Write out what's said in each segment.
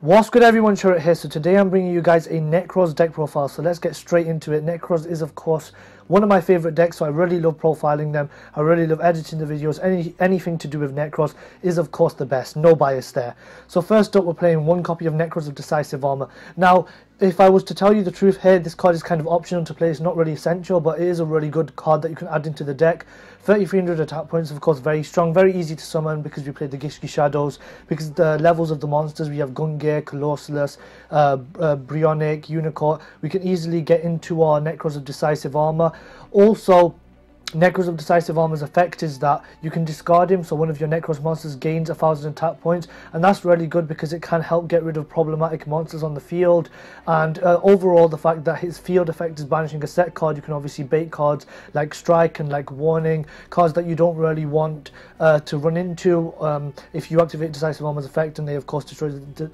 What's good everyone, Shurit here. So today I'm bringing you guys a Nekroz deck profile, so let's get straight into it. Nekroz is of course one of my favorite decks, so I really love profiling them. I really love editing the videos. Anything to do with Nekroz is of course the best, no bias there. So first up, we're playing one copy of Nekroz of Decisive Armor. Now, if I was to tell you the truth here, this card is kind of optional to play. It's not really essential, but it is a really good card that you can add into the deck. 3300 attack points, of course, very strong, very easy to summon because we play the GISHKI shadows. Because the levels of the monsters, we have GUNGNIR, CLAUSOLAS, BRIONAC, UNICORE. We can easily get into our Nekroz of Decisive Armor. Also, Nekroz of Decisive Armor's effect is that you can discard him, so one of your Nekroz monsters gains 1000 attack points, and that's really good because it can help get rid of problematic monsters on the field. And overall, the fact that his field effect is banishing a set card, you can obviously bait cards like Strike and like Warning, cards that you don't really want to run into if you activate Decisive Armor's effect, and they of course destroy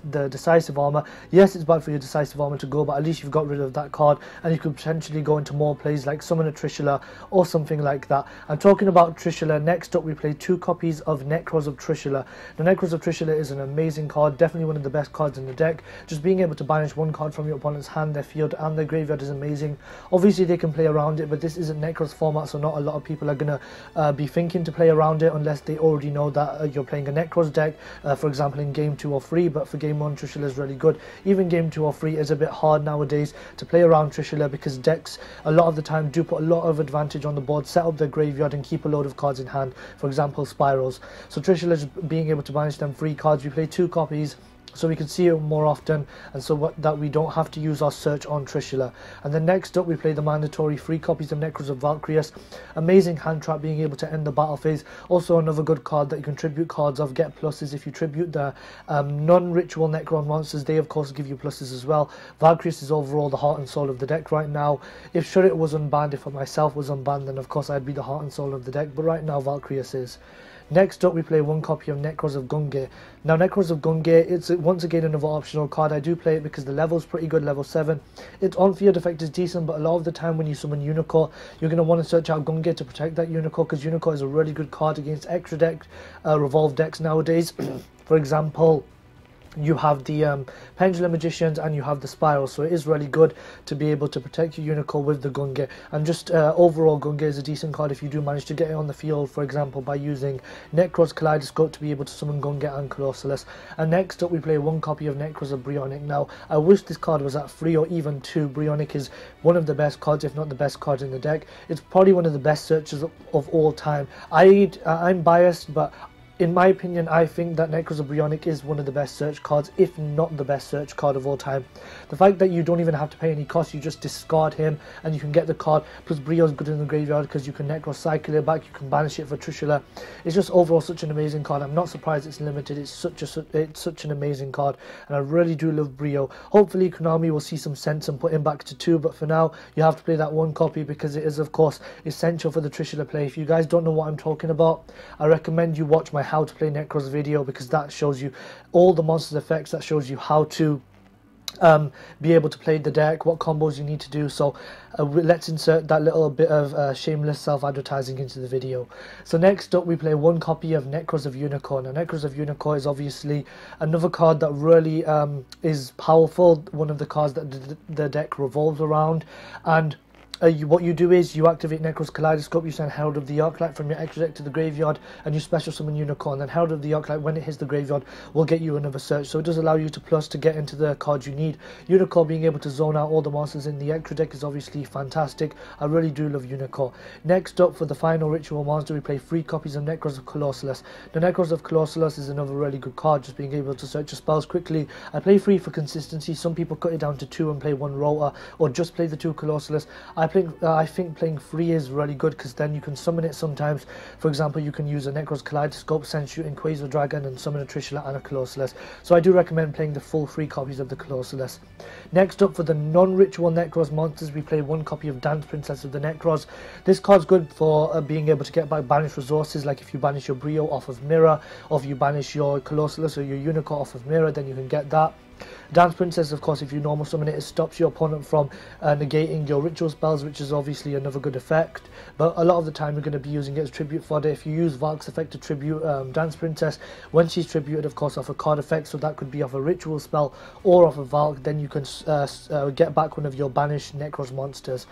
the Decisive Armor. Yes, it's bad for your Decisive Armor to go, but at least you've got rid of that card, and you could potentially go into more plays like summon a Trishula or something like that. I'm talking about Trishula. Next up, we play 2 copies of Nekroz of Trishula. The Nekroz of Trishula is an amazing card, definitely one of the best cards in the deck. Just being able to banish one card from your opponent's hand, their field and their graveyard is amazing. Obviously they can play around it, but this isn't Nekroz format, so not a lot of people are going to be thinking to play around it unless they already know that you're playing a Nekroz deck, for example in game 2 or 3, but for game 1 Trishula is really good. Even game 2 or 3 is a bit hard nowadays to play around Trishula because decks a lot of the time do put a lot of advantage on the board, set up their graveyard and keep a load of cards in hand, for example spirals. So Trishula is being able to banish them 3 cards. We play 2 copies so we can see it more often, and so that we don't have to use our search on Trishula. And then next up, we play the mandatory 3 copies of Nekroz of Valkyrius. Amazing hand trap, being able to end the battle phase. Also another good card that you can tribute cards of, get pluses if you tribute the non-ritual Necron monsters. They of course give you pluses as well. Valkyrius is overall the heart and soul of the deck right now. If Shurit was unbanned, if myself was unbanned, then of course I'd be the heart and soul of the deck, but right now Valkyrius is. Next up, we play 1 copy of Nekroz of GUNGNIR. Now, Nekroz of GUNGNIR, it's once again another optional card. I do play it because the level's pretty good, level 7. Its on-field effect is decent, but a lot of the time when you summon UNICORE, you're going to want to search out GUNGNIR to protect that UNICORE, because UNICORE is a really good card against extra deck, revolved decks nowadays. For example, you have the Pendulum Magicians and you have the Spirals, so it is really good to be able to protect your UNICORE with the GUNGNIR. And just overall, GUNGNIR is a decent card if you do manage to get it on the field, for example by using Nekroz Kaleidoscope to be able to summon GUNGNIR and CLAUSOLAS. And next up, we play 1 copy of Nekroz of BRIONAC. Now, I wish this card was at 3 or even 2. BRIONAC is one of the best cards, if not the best card in the deck. It's probably one of the best searches of all time. I'm biased, but in my opinion, I think that Nekroz of BRIONAC is one of the best search cards, if not the best search card of all time. The fact that you don't even have to pay any cost, you just discard him and you can get the card, plus Brio's good in the graveyard because you can Nekroz cycle it back, you can banish it for Trishula. It's just overall such an amazing card. I'm not surprised it's limited. It's such an amazing card, and I really do love Brio. Hopefully Konami will see some sense and put him back to 2, but for now you have to play that 1 copy because it is of course essential for the Trishula play. If you guys don't know what I'm talking about, I recommend you watch my how to play Nekroz video, because that shows you all the monsters effects, that shows you how to be able to play the deck, what combos you need to do. So let's insert that little bit of shameless self-advertising into the video. So next up, we play 1 copy of Nekroz of UNICORE. Now, Nekroz of UNICORE is obviously another card that really is powerful, one of the cards that the deck revolves around. And what you do is you activate Nekroz Kaleidoscope, you send Herald of the Arclight from your extra deck to the graveyard, and you special summon UNICORE. And then Herald of the Arclight, when it hits the graveyard, will get you another search. So it does allow you to plus to get into the cards you need. UNICORE being able to zone out all the monsters in the extra deck is obviously fantastic. I really do love UNICORE. Next up, for the final ritual monster, we play 3 copies of Nekroz of CLAUSOLAS. The Nekroz of CLAUSOLAS is another really good card, just being able to search your spells quickly. I play 3 for consistency. Some people cut it down to 2 and play 1 rotor, or just play the 2 CLAUSOLAS. I think playing 3 is really good because then you can summon it sometimes. For example, you can use a Nekroz Kaleidoscope, SENJU and Quasar Dragon, and summon a Trishula and a CLAUSOLAS. So I do recommend playing the full 3 copies of the CLAUSOLAS. Next up, for the non-ritual Nekroz monsters, we play 1 copy of Dance Princess of the Nekroz. This card's good for being able to get back banished resources, like if you banish your Brio off of Mirror, or if you banish your CLAUSOLAS or your UNICORE off of Mirror, then you can get that. Dance Princess, of course, if you normal summon it, it stops your opponent from negating your ritual spells, which is obviously another good effect. But a lot of the time you're going to be using it as tribute fodder. If you use Valk's effect to tribute Dance Princess, when she's tributed, of course, off a card effect, so that could be off a ritual spell or off a Valk, then you can get back one of your banished Nekroz monsters.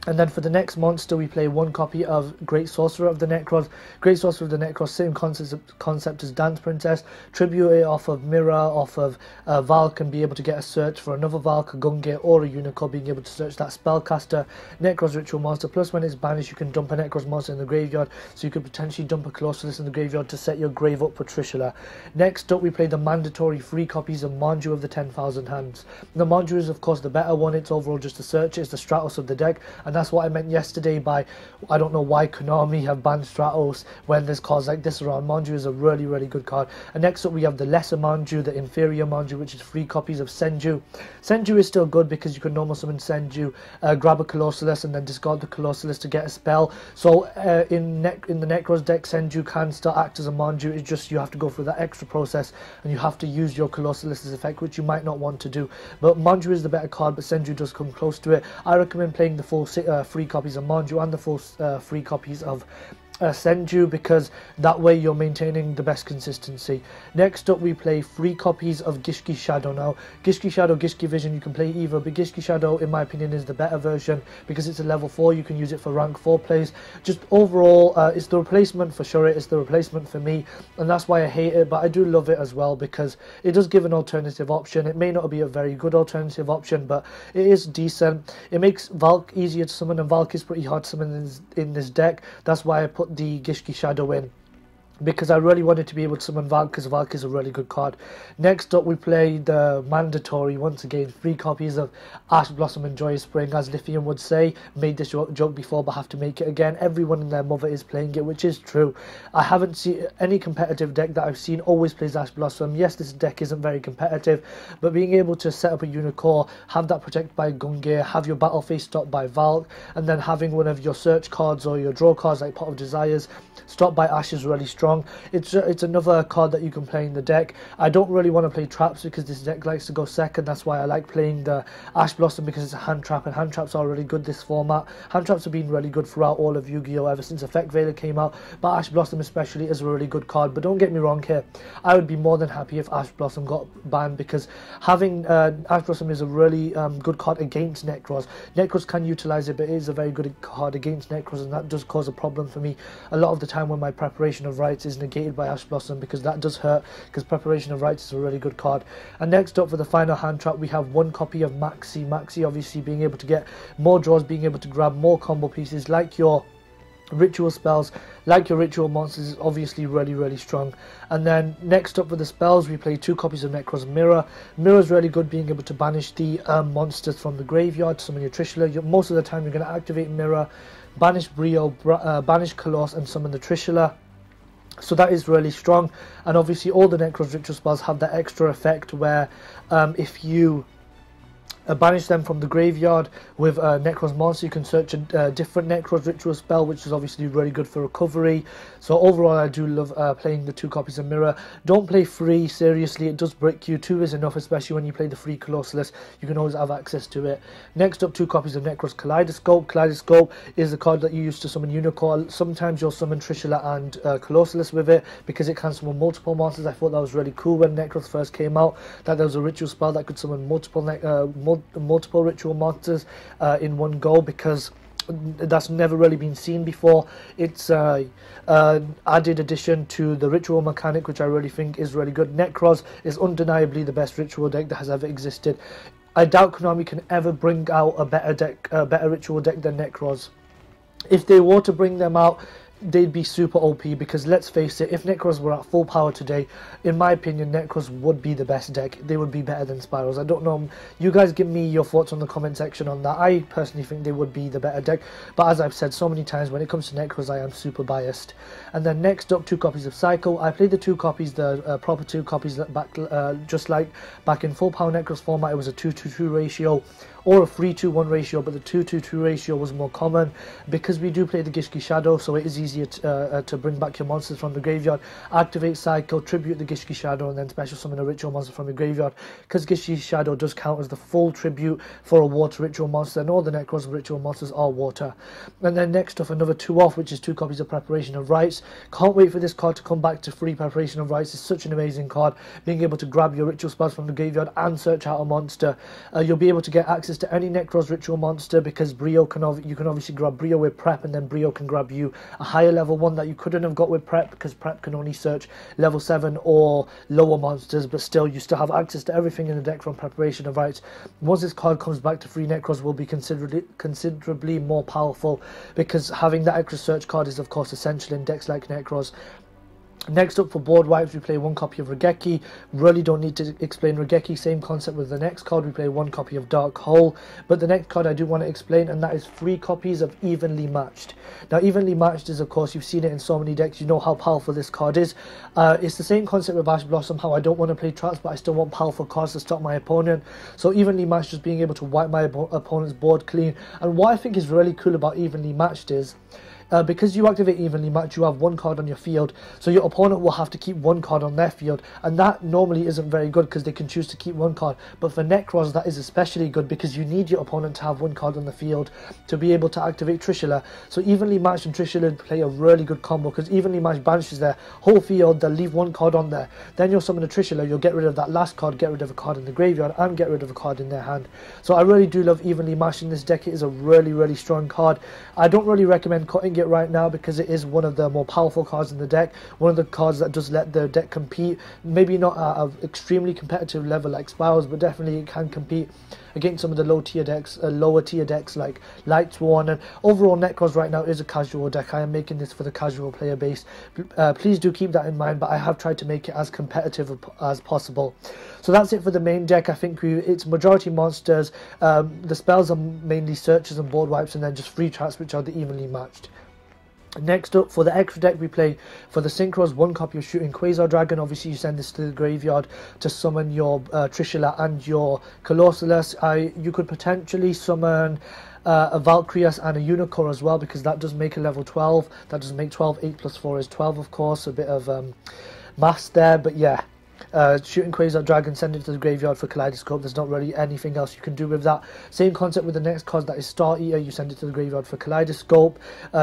And then for the next monster, we play one copy of Great Sorcerer of the Nekroz. Great Sorcerer of the Nekroz, same concept as Dance Princess. Tribute it off of Mirror, off of Valk, and be able to get a search for another Valk, a GUNGNIR, or a UNICORE, being able to search that spellcaster Nekroz ritual monster. Plus, when it's banished, you can dump a Nekroz monster in the graveyard, so you could potentially dump a CLAUSOLAS in the graveyard to set your grave up for Trishula. Next up, we play the mandatory 3 copies of SENJU of the 10,000 Hands. The SENJU is, of course, the better one. It's overall just a search. It's the Stratos of the deck. And that's what I meant yesterday by, I don't know why Konami have banned Stratos when there's cards like this around. SENJU is a really, really good card. And next up we have the lesser SENJU, the inferior SENJU, which is 3 copies of SENJU. SENJU is still good because you can normal summon SENJU, grab a CLAUSOLAS and then discard the CLAUSOLAS to get a spell. So in the Nekroz deck, SENJU can still act as a SENJU. It's just you have to go through that extra process and you have to use your CLAUSOLAS' effect, which you might not want to do. But SENJU is the better card, but SENJU does come close to it. I recommend playing the full 3 copies of SENJU and the full 3 copies of SENJU, because that way you're maintaining the best consistency. Next up we play 3 copies of GISHKI Shadow. Now GISHKI Shadow, GISHKI Vision, you can play either, but GISHKI Shadow in my opinion is the better version because it's a level 4. You can use it for rank 4 plays. Just overall it's the replacement for Shurit, it's the replacement for me, and that's why I hate it, but I do love it as well because it does give an alternative option. It may not be a very good alternative option, but it is decent. It makes Valk easier to summon, and Valk is pretty hard to summon in this deck. That's why I put the GISHKI Shadow in, because I really wanted to be able to summon Valk, because Valk is a really good card. Next up we play the mandatory, once again, 3 copies of Ash Blossom and Joyous Spring. As Lithium would say, made this joke before but have to make it again, everyone and their mother is playing it, which is true. I haven't seen any competitive deck that I've seen always plays Ash Blossom. Yes, this deck isn't very competitive, but being able to set up a UNICORE, have that protected by GUNGNIR, have your battle phase stopped by Valk, and then having one of your search cards or your draw cards like Pot of Desires stopped by Ash is really strong. It's another card that you can play in the deck. I don't really want to play traps because this deck likes to go second. That's why I like playing the Ash Blossom, because it's a hand trap, and hand traps are really good this format. Hand traps have been really good throughout all of Yu-Gi-Oh! Ever since Effect Veiler came out, but Ash Blossom especially is a really good card. But don't get me wrong here, I would be more than happy if Ash Blossom got banned, because having Ash Blossom is a really good card against Nekroz. Nekroz can utilize it, but it is a very good card against Nekroz, and that does cause a problem for me a lot of the time when my preparation of rights is negated by Ash Blossom, because that does hurt, because preparation of rights is a really good card. And next up for the final hand trap, we have 1 copy of Maxi. Maxi obviously being able to get more draws, being able to grab more combo pieces like your ritual spells, like your ritual monsters, is obviously really, really strong. And then next up for the spells, we play 2 copies of Nekroz Mirror. Mirror is really good, being able to banish the monsters from the graveyard, summon your Trishula. Most of the time you're going to activate Mirror, banish Brio, banish Kalos, and summon the Trishula. So that is really strong. And obviously all the Nekroz ritual spells have that extra effect where if you banish them from the graveyard with Nekroz monster, you can search a different Nekroz ritual spell, which is obviously really good for recovery. So overall I do love playing the 2 copies of Mirror. Don't play 3, seriously, it does break you. 2 is enough, especially when you play the free CLAUSOLAS. You can always have access to it. Next up, 2 copies of Nekroz Kaleidoscope. Kaleidoscope is the card that you use to summon UNICORE. Sometimes you'll summon Trishula and CLAUSOLAS with it, because it can summon multiple monsters. I thought that was really cool when Nekroz first came out, that there was a ritual spell that could summon multiple ritual monsters in one go, because that's never really been seen before. It's added addition to the ritual mechanic, which I really think is really good. Nekroz is undeniably the best ritual deck that has ever existed. I doubt Konami can ever bring out a better ritual deck than Nekroz. If they were to bring them out, they'd be super OP, because let's face it, if Nekroz were at full power today, in my opinion, Nekroz would be the best deck. They would be better than Spirals. I don't know, you guys give me your thoughts on the comment section on that. I personally think they would be the better deck, but as I've said so many times, when it comes to Nekroz, I am super biased. And then next up, 2 copies of Psycho. I played the 2 copies, the proper 2 copies back, just like back in full power Nekroz format. It was a 2-2-2 ratio or a 3-2-1 ratio, but the 2-2-2 ratio was more common because we do play the GISHKI Shadow, so it is easy easier to bring back your monsters from the graveyard. Activate Cycle, tribute the Gishki Shadow, and then special summon a ritual monster from your graveyard, because Gishki Shadow does count as the full tribute for a water ritual monster, and all the Nekroz ritual monsters are water. And then next up, another 2-off, which is 2 copies of Preparation of Rites. Can't wait for this card to come back to free. Preparation of Rites is such an amazing card, being able to grab your ritual spells from the graveyard and search out a monster. You'll be able to get access to any Nekroz ritual monster, because Brio you can obviously grab Brio with Prep, and then Brio can grab you a higher level one that you couldn't have got with Prep, because Prep can only search level 7 or lower monsters, but still you still have access to everything in the deck from Preparation of Rites. Once this card comes back to free, Nekroz will be considerably more powerful, because having that extra search card is of course essential in decks like Nekroz. Next up, for board wipes, we play 1 copy of Regeki. Really don't need to explain Regeki. Same concept with the next card. We play 1 copy of Dark Hole. But the next card I do want to explain, and that is 3 copies of Evenly Matched. Now, Evenly Matched is, of course, you've seen it in so many decks. You know how powerful this card is. It's the same concept with Ash Blossom, how I don't want to play traps, but I still want powerful cards to stop my opponent. So Evenly Matched is being able to wipe my opponent's board clean. And what I think is really cool about Evenly Matched is, because you activate Evenly Matched, you have 1 card on your field, so your opponent will have to keep 1 card on their field, and that normally isn't very good because they can choose to keep 1 card. But for Nekroz, that is especially good, because you need your opponent to have 1 card on the field to be able to activate Trishula. So Evenly Matched and Trishula play a really good combo, because Evenly Matched banishes their whole field, they'll leave 1 card on there, then you'll summon a Trishula, you'll get rid of that last card, get rid of a card in the graveyard, and get rid of a card in their hand. So I really do love Evenly Matched in this deck. It is a really strong card. I don't really recommend cutting it right now, because it is one of the more powerful cards in the deck, one of the cards that does let the deck compete, maybe not at an extremely competitive level like Spirals, but definitely it can compete against some of the lower tier decks like Light Sworn. And overall, Nekroz right now is a casual deck. I am making this for the casual player base. Please do keep that in mind, but I have tried to make it as competitive as possible. So that's it for the main deck. I think it's majority monsters. The spells are mainly searches and board wipes, and then just free traps, which are the Evenly Matched. Next up, for the extra deck, we play for the Synchros 1 copy of Shooting Quasar Dragon. Obviously, you send this to the graveyard to summon your Trishula and your CLAUSOLAS. You could potentially summon a Valkyrius and a UNICORE as well, because that does make a level 12. That does make 12. 8 plus 4 is 12, of course. A bit of maths there, but yeah. Shooting Quasar Dragon, send it to the graveyard for Kaleidoscope. There's not really anything else you can do with that. Same concept with the next card, that is Star Eater. You send it to the graveyard for Kaleidoscope,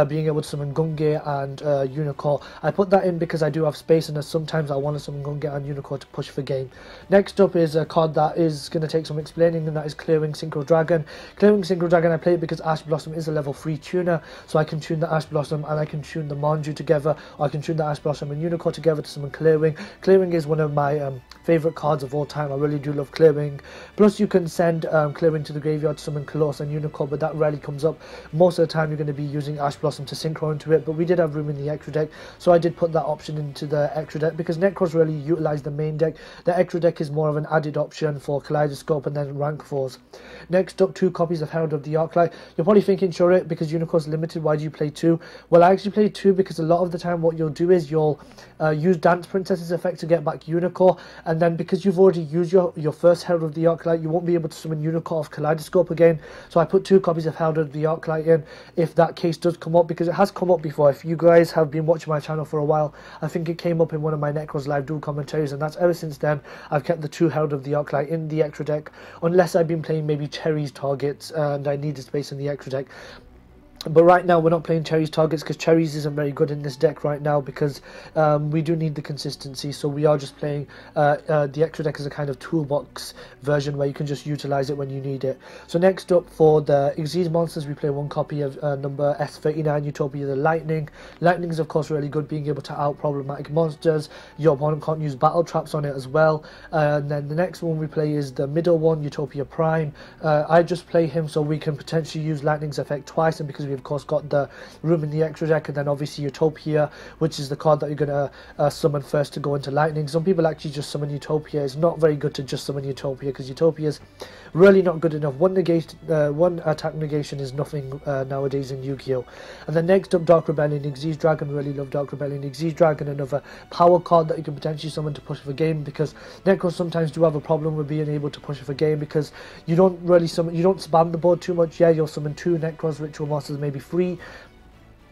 being able to summon GUNGNIR and UNICORE. I put that in because I do have space, and sometimes I want to summon GUNGNIR and UNICORE to push for game. Next up is a card that is going to take some explaining, and that is Clearing Synchro Dragon. Clearing Synchro Dragon, I play it because Ash Blossom is a level 3 tuner, so I can tune the Ash Blossom and I can tune the Manju together, or I can tune the Ash Blossom and UNICORE together to summon Clearing. Clearing is one of my favorite cards of all time. I really do love Clearing. Plus, you can send Clearing to the graveyard to summon Colossus and UNICORE, but that rarely comes up. Most of the time, you're going to be using Ash Blossom to synchro into it, but we did have room in the extra deck, so I did put that option into the extra deck, because Nekroz really utilized the main deck. The extra deck is more of an added option for Kaleidoscope and then rank 4s. Next up, 2 copies of Herald of the Arclight. You're probably thinking, Shurit, because UNICORE's limited, why do you play 2? Well, I actually play 2 because a lot of the time what you'll do is you'll use Dance Princess's effect to get back UNICORE, and then because you've already used your first Herald of the Arclight, you won't be able to summon UNICORE off Kaleidoscope again. So I put 2 copies of Herald of the Arclight in, if that case does come up, because it has come up before. If you guys have been watching my channel for a while, I think it came up in one of my Nekroz live duel commentaries, and that's ever since then I've kept the 2 Herald of the Arclight in the extra deck, unless I've been playing maybe Cherry's targets and I needed space in the extra deck. But right now we're not playing Cherry's targets, because Cherry's isn't very good in this deck right now, because we do need the consistency. So we are just playing the extra deck as a kind of toolbox version where you can just utilize it when you need it. So next up, for the Exceed monsters, we play 1 copy of number S39, Utopia the Lightning. Lightning is of course really good, being able to out problematic monsters. Your opponent can't use battle traps on it as well. And then the next one we play is the middle one, Utopia Prime. I just play him so we can potentially use Lightning's effect twice, and because we of course got the room in the extra deck, and then obviously Utopia, which is the card that you're going to summon first to go into Lightning. Some people actually just summon Utopia. It's not very good to just summon Utopia, because Utopia is really not good enough. One attack negation is nothing nowadays in Yu-Gi-Oh! And then next up, Dark Rebellion Exceed Dragon. Really love Dark Rebellion Exceed Dragon, another power card that you can potentially summon to push for game, because Nekroz sometimes do have a problem with being able to push for game, because you don't really summon, you don't spam the board too much. Yeah, you'll summon 2 Nekroz ritual monsters, maybe 3,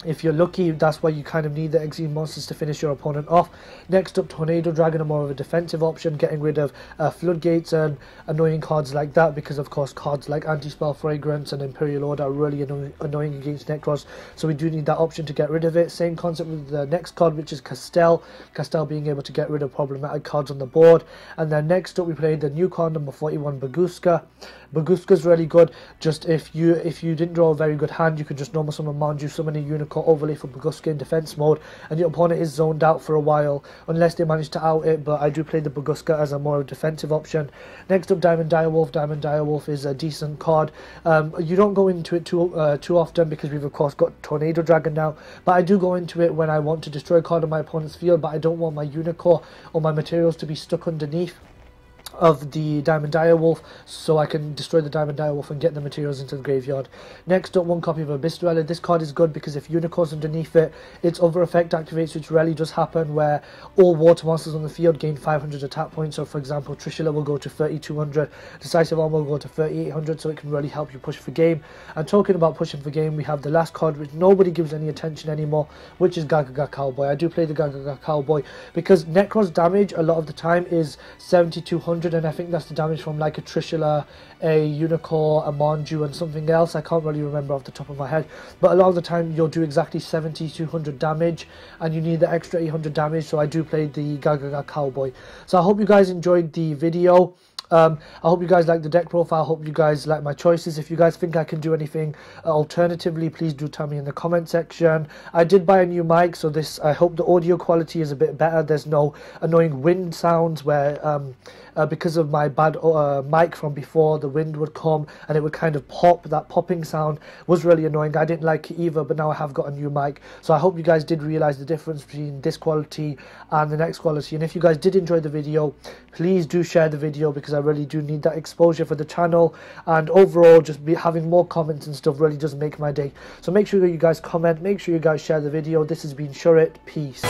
If you're lucky, that's why you kind of need the Extreme monsters to finish your opponent off. Next up, Tornado Dragon are more of a defensive option, getting rid of Floodgates and annoying cards like that, because of course cards like Anti-Spell Fragrance and Imperial Order are really annoying against Nekroz, so we do need that option to get rid of it. Same concept with the next card, which is Castell being able to get rid of problematic cards on the board. And then next up we played the new card number 41, Baguska. Baguska's really good. Just if you didn't draw a very good hand, you could just normal summon Manju, summon a Unicorn, overlay for Baguska in defense mode, and your opponent is zoned out for a while unless they manage to out it. But I do play the Baguska as a more defensive option. Next up, Diamond Direwolf. Diamond Direwolf is a decent card. You don't go into it too often because we've of course got Tornado Dragon now, but I do go into it when I want to destroy a card on my opponent's field, but I don't want my Unicorn or my materials to be stuck underneath of the Diamond Direwolf, so I can destroy the Diamond Direwolf and get the materials into the graveyard. Next up, one copy of Abyss Dweller. This card is good because if Unicorn's underneath it, its other effect activates, which rarely does happen, where all water monsters on the field gain 500 attack points. So for example, Trishula will go to 3200, Decisive Armor will go to 3800, so it can really help you push for game. And talking about pushing for game, we have the last card which nobody gives any attention anymore, which is Gagaga Cowboy. I do play the Gagaga Cowboy because Nekroz damage a lot of the time is 7200, and I think that's the damage from like a Trishula, a Unicorn, a Manju and something else. I can't really remember off the top of my head, but a lot of the time you'll do exactly 7200 damage and you need the extra 800 damage, so I do play the Gagaga Cowboy. So I hope you guys enjoyed the video. I hope you guys like the deck profile. I hope you guys like my choices. If you guys think I can do anything alternatively, please do tell me in the comment section. I did buy a new mic, so I hope the audio quality is a bit better. There's no annoying wind sounds where because of my bad mic from before, the wind would come and it would kind of pop. That popping sound was really annoying. I didn't like it either, but now I have got a new mic, so I hope you guys did realize the difference between this quality and the next quality. And if you guys did enjoy the video, please do share the video because I really do need that exposure for the channel, and overall just having more comments and stuff really does make my day. So make sure you guys comment, make sure you guys share the video. This has been Shurit. Peace.